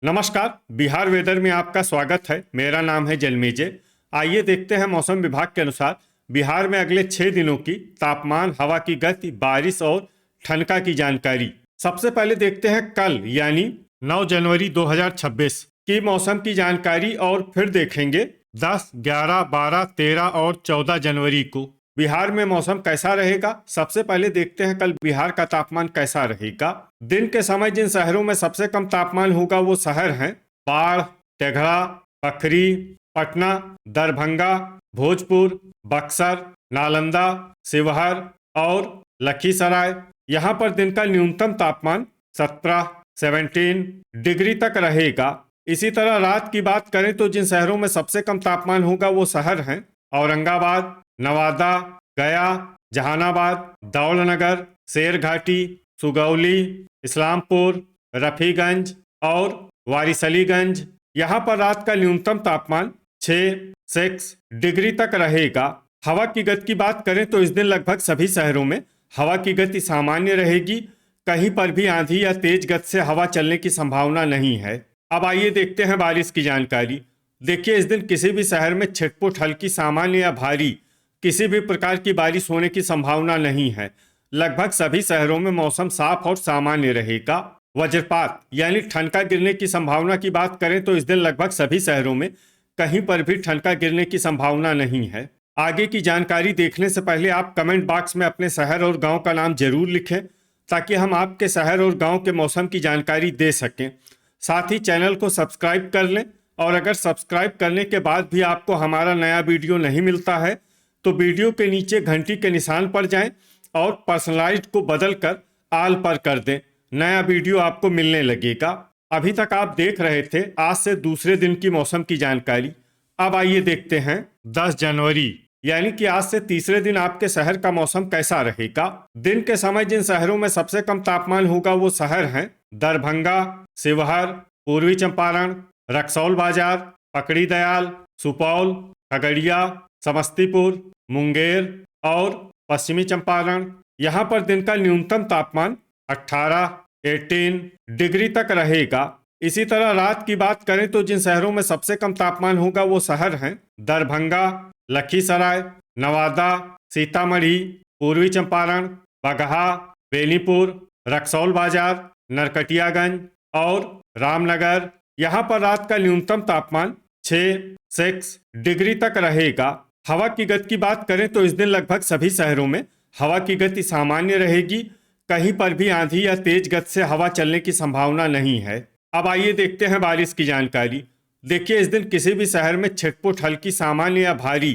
नमस्कार। बिहार वेदर में आपका स्वागत है। मेरा नाम है जन्मेजय। आइए देखते हैं मौसम विभाग के अनुसार बिहार में अगले 6 दिनों की तापमान, हवा की गति, बारिश और ठनका की जानकारी। सबसे पहले देखते हैं कल यानी 9 जनवरी 2026 की मौसम की जानकारी और फिर देखेंगे 10, 11, 12, 13 और 14 जनवरी को बिहार में मौसम कैसा रहेगा। सबसे पहले देखते हैं कल बिहार का तापमान कैसा रहेगा। दिन के समय जिन शहरों में सबसे कम तापमान होगा वो शहर हैं बाढ़, तेघड़ा, पखरी, पटना, दरभंगा, भोजपुर, बक्सर, नालंदा, शिवहर और लखीसराय। यहाँ पर दिन का न्यूनतम तापमान 17 डिग्री तक रहेगा। इसी तरह रात की बात करें तो जिन शहरों में सबसे कम तापमान होगा वो शहर हैं औरंगाबाद, नवादा, गया, जहानाबाद, दौलनगर, शेरघाटी, सुगौली, इस्लामपुर, रफीगंज और वारिसलीगंज। यहाँ पर रात का न्यूनतम तापमान 6 डिग्री तक रहेगा। हवा की गति की बात करें तो इस दिन लगभग सभी शहरों में हवा की गति सामान्य रहेगी। कहीं पर भी आंधी या तेज गति से हवा चलने की संभावना नहीं है। अब आइए देखते हैं बारिश की जानकारी। देखिए, इस दिन किसी भी शहर में छिटपुट, हल्की, सामान्य या भारी किसी भी प्रकार की बारिश होने की संभावना नहीं है। लगभग सभी शहरों में मौसम साफ और सामान्य रहेगा। वज्रपात यानी ठनका गिरने की संभावना की बात करें तो इस दिन लगभग सभी शहरों में कहीं पर भी ठनका गिरने की संभावना नहीं है। आगे की जानकारी देखने से पहले आप कमेंट बॉक्स में अपने शहर और गांव का नाम जरूर लिखें ताकि हम आपके शहर और गांव के मौसम की जानकारी दे सकें। साथ ही चैनल को सब्सक्राइब कर लें और अगर सब्सक्राइब करने के बाद भी आपको हमारा नया वीडियो नहीं मिलता है तो वीडियो के नीचे घंटी के निशान पर जाएं और पर्सनलाइज्ड को बदलकर आल पर कर दें। नया वीडियो आपको मिलने लगेगा। अभी तक आप देख रहे थे आज से दूसरे दिन की मौसम की जानकारी। अब आइए देखते हैं 10 जनवरी यानी कि आज से तीसरे दिन आपके शहर का मौसम कैसा रहेगा। दिन के समय जिन शहरों में सबसे कम तापमान होगा वो शहर हैं दरभंगा, शिवहर, पूर्वी चंपारण, रक्सौल बाजार, पकड़ी दयाल, सुपौल, खगड़िया, समस्तीपुर, मुंगेर और पश्चिमी चंपारण। यहाँ पर दिन का न्यूनतम तापमान 18 डिग्री तक रहेगा। इसी तरह रात की बात करें तो जिन शहरों में सबसे कम तापमान होगा वो शहर हैं दरभंगा, लखीसराय, नवादा, सीतामढ़ी, पूर्वी चंपारण, बगहा, बेनीपुर, रक्सौल बाजार, नरकटियागंज और रामनगर। यहाँ पर रात का न्यूनतम तापमान 6 डिग्री तक रहेगा। हवा की गति की बात करें तो इस दिन लगभग सभी शहरों में हवा की गति सामान्य रहेगी। कहीं पर भी आंधी या तेज गति से हवा चलने की संभावना नहीं है। अब आइए देखते हैं बारिश की जानकारी। देखिए, इस दिन किसी भी शहर में छिटपुट, हल्की, सामान्य या भारी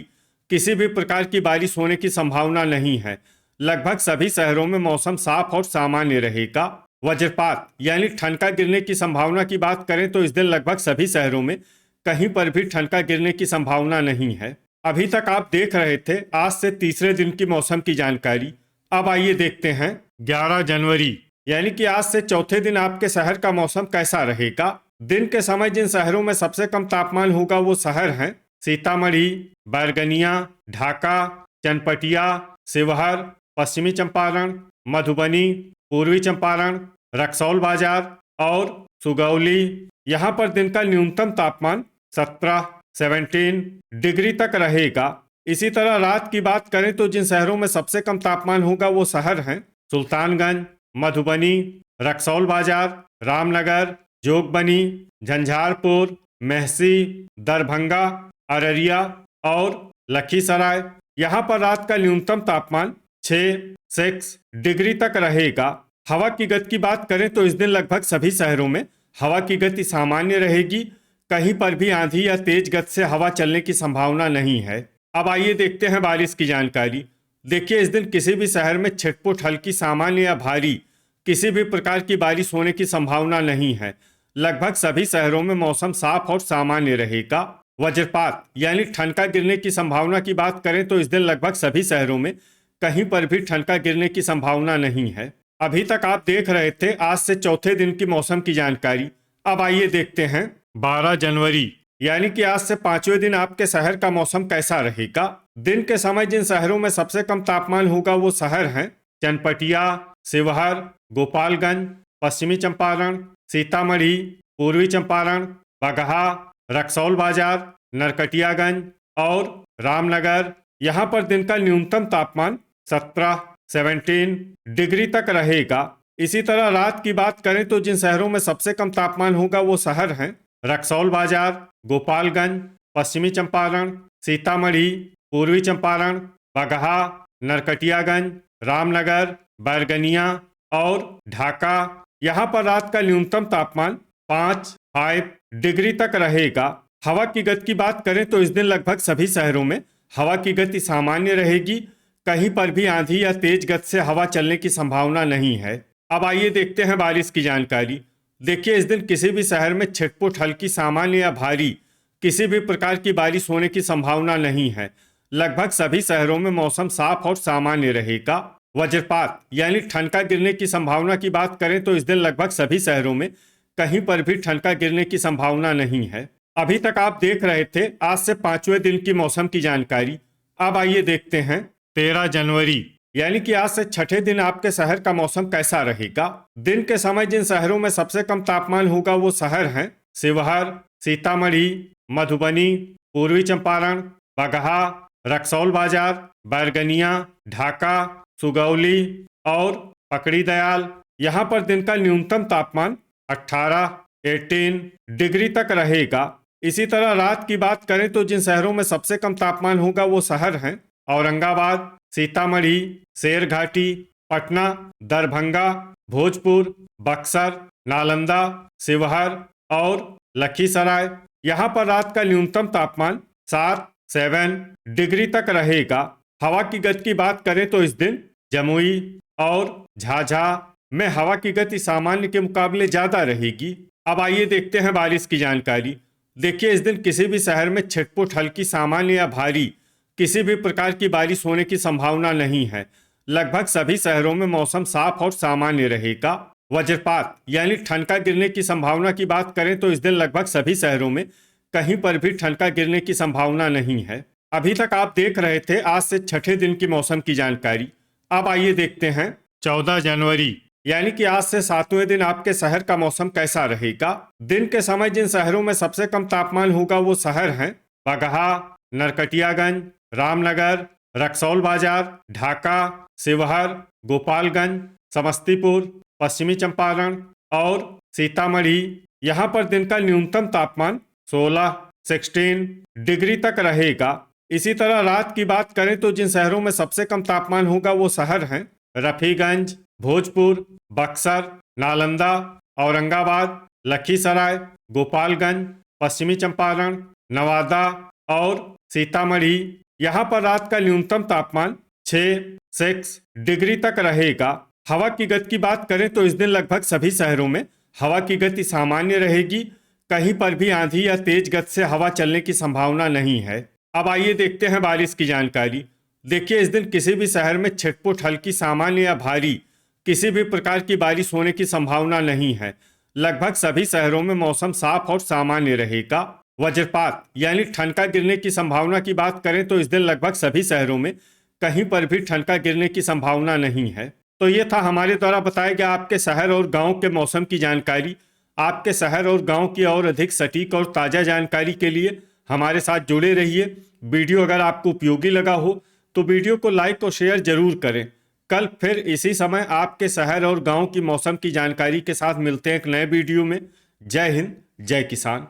किसी भी प्रकार की बारिश होने की संभावना नहीं है। लगभग सभी शहरों में मौसम साफ और सामान्य रहेगा। वज्रपात यानी ठनका गिरने की संभावना की बात करें तो इस दिन लगभग सभी शहरों में कहीं पर भी ठनका गिरने की संभावना नहीं है। अभी तक आप देख रहे थे आज से तीसरे दिन की मौसम की जानकारी। अब आइए देखते हैं 11 जनवरी यानी कि आज से चौथे दिन आपके शहर का मौसम कैसा रहेगा। दिन के समय जिन शहरों में सबसे कम तापमान होगा वो शहर हैं सीतामढ़ी, बैरगनिया, ढाका, चनपटिया, शिवहर, पश्चिमी चंपारण, मधुबनी, पूर्वी चंपारण, रक्सौल बाजार और सुगौली। यहाँ पर दिन का न्यूनतम तापमान 17 डिग्री तक रहेगा। इसी तरह रात की बात करें तो जिन शहरों में सबसे कम तापमान होगा वो शहर हैं सुल्तानगंज, मधुबनी, रक्सौल बाजार, रामनगर, जोगबनी, झंझारपुर, मेहसी, दरभंगा, अररिया और लखीसराय। यहाँ पर रात का न्यूनतम तापमान 6 डिग्री तक रहेगा। हवा की गति की बात करें तो इस दिन लगभग सभी शहरों में हवा की गति सामान्य रहेगी। कहीं पर भी आंधी या तेज गति से हवा चलने की संभावना नहीं है। अब आइए देखते हैं बारिश की जानकारी। देखिए, इस दिन किसी भी शहर में छिटपुट, हल्की, सामान्य या भारी किसी भी प्रकार की बारिश होने की संभावना नहीं है। लगभग सभी शहरों में मौसम साफ और सामान्य रहेगा। वज्रपात यानी ठनका गिरने की संभावना की बात करें तो इस दिन लगभग सभी शहरों में कहीं पर भी ठनका गिरने की संभावना नहीं है। अभी तक आप देख रहे थे आज से चौथे दिन की मौसम की जानकारी। अब आइए देखते हैं 12 जनवरी यानी कि आज से पांचवें दिन आपके शहर का मौसम कैसा रहेगा। दिन के समय जिन शहरों में सबसे कम तापमान होगा वो शहर हैं चनपटिया, शिवहर, गोपालगंज, पश्चिमी चंपारण, सीतामढ़ी, पूर्वी चंपारण, बगहा, रक्सौल बाजार, नरकटियागंज और रामनगर। यहाँ पर दिन का न्यूनतम तापमान 17 डिग्री तक रहेगा। इसी तरह रात की बात करें तो जिन शहरों में सबसे कम तापमान होगा वो शहर हैं रक्सौल बाजार, गोपालगंज, पश्चिमी चंपारण, सीतामढ़ी, पूर्वी चंपारण, बगहा, नरकटियागंज, रामनगर, बैरगनिया और ढाका। यहाँ पर रात का न्यूनतम तापमान 5 डिग्री तक रहेगा। हवा की गति की बात करें तो इस दिन लगभग सभी शहरों में हवा की गति सामान्य रहेगी। कहीं पर भी आंधी या तेज गति से हवा चलने की संभावना नहीं है। अब आइए देखते हैं बारिश की जानकारी। देखिए, इस दिन किसी भी शहर में छिटपुट हल्की, सामान्य या भारी किसी भी प्रकार की बारिश होने की संभावना नहीं है। लगभग सभी शहरों में मौसम साफ और सामान्य रहेगा। वज्रपात यानी ठनका गिरने की संभावना की बात करें तो इस दिन लगभग सभी शहरों में कहीं पर भी ठनका गिरने की संभावना नहीं है। अभी तक आप देख रहे थे आज से 5वें दिन की मौसम की जानकारी। अब आइए देखते हैं 13 जनवरी यानी कि आज से छठे दिन आपके शहर का मौसम कैसा रहेगा। दिन के समय जिन शहरों में सबसे कम तापमान होगा वो शहर हैं शिवहर, सीतामढ़ी, मधुबनी, पूर्वी चंपारण, बगहा, रक्सौल बाजार, बैरगनिया, ढाका, सुगौली और पकड़ी दयाल। यहाँ पर दिन का न्यूनतम तापमान 18 डिग्री तक रहेगा। इसी तरह रात की बात करें तो जिन शहरों में सबसे कम तापमान होगा वो शहर हैं औरंगाबाद, सीतामढ़ी, शेरघाटी, पटना, दरभंगा, भोजपुर, बक्सर, नालंदा, शिवहर और लखीसराय। यहाँ पर रात का न्यूनतम तापमान 7 डिग्री तक रहेगा। हवा की गति की बात करें तो इस दिन जमुई और झाझा में हवा की गति सामान्य के मुकाबले ज्यादा रहेगी। अब आइए देखते हैं बारिश की जानकारी। देखिए, इस दिन किसी भी शहर में छिटपुट हल्की, सामान्य या भारी किसी भी प्रकार की बारिश होने की संभावना नहीं है। लगभग सभी शहरों में मौसम साफ और सामान्य रहेगा। वज्रपात यानी ठनका गिरने की संभावना की बात करें तो इस दिन लगभग सभी शहरों में कहीं पर भी ठनका गिरने की संभावना नहीं है। अभी तक आप देख रहे थे आज से छठे दिन की मौसम की जानकारी। अब आइए देखते हैं 14 जनवरी यानी कि आज से 7वें दिन आपके शहर का मौसम कैसा रहेगा। दिन के समय जिन शहरों में सबसे कम तापमान होगा वो शहर हैं बगहा, नरकटियागंज, रामनगर, रक्सौल बाजार, ढाका, शिवहर, गोपालगंज, समस्तीपुर, पश्चिमी चंपारण और सीतामढ़ी। यहाँ पर दिन का न्यूनतम तापमान 16 डिग्री तक रहेगा। इसी तरह रात की बात करें तो जिन शहरों में सबसे कम तापमान होगा वो शहर हैं रफीगंज, भोजपुर, बक्सर, नालंदा, औरंगाबाद, लखीसराय, गोपालगंज, पश्चिमी चंपारण, नवादा और सीतामढ़ी। यहाँ पर रात का न्यूनतम तापमान 6 डिग्री तक रहेगा। हवा की गति की बात करें तो इस दिन लगभग सभी शहरों में हवा की गति सामान्य रहेगी। कहीं पर भी आंधी या तेज गति से हवा चलने की संभावना नहीं है। अब आइए देखते हैं बारिश की जानकारी। देखिए, इस दिन किसी भी शहर में छिटपुट हल्की, सामान्य या भारी किसी भी प्रकार की बारिश होने की संभावना नहीं है। लगभग सभी शहरों में मौसम साफ और सामान्य रहेगा। वज्रपात यानी ठनका गिरने की संभावना की बात करें तो इस दिन लगभग सभी शहरों में कहीं पर भी ठनका गिरने की संभावना नहीं है। तो ये था हमारे द्वारा बताया गया आपके शहर और गांव के मौसम की जानकारी। आपके शहर और गांव की और अधिक सटीक और ताज़ा जानकारी के लिए हमारे साथ जुड़े रहिए। वीडियो अगर आपको उपयोगी लगा हो तो वीडियो को लाइक और शेयर जरूर करें। कल फिर इसी समय आपके शहर और गांव की मौसम की जानकारी के साथ मिलते हैं एक नए वीडियो में। जय हिंद, जय किसान।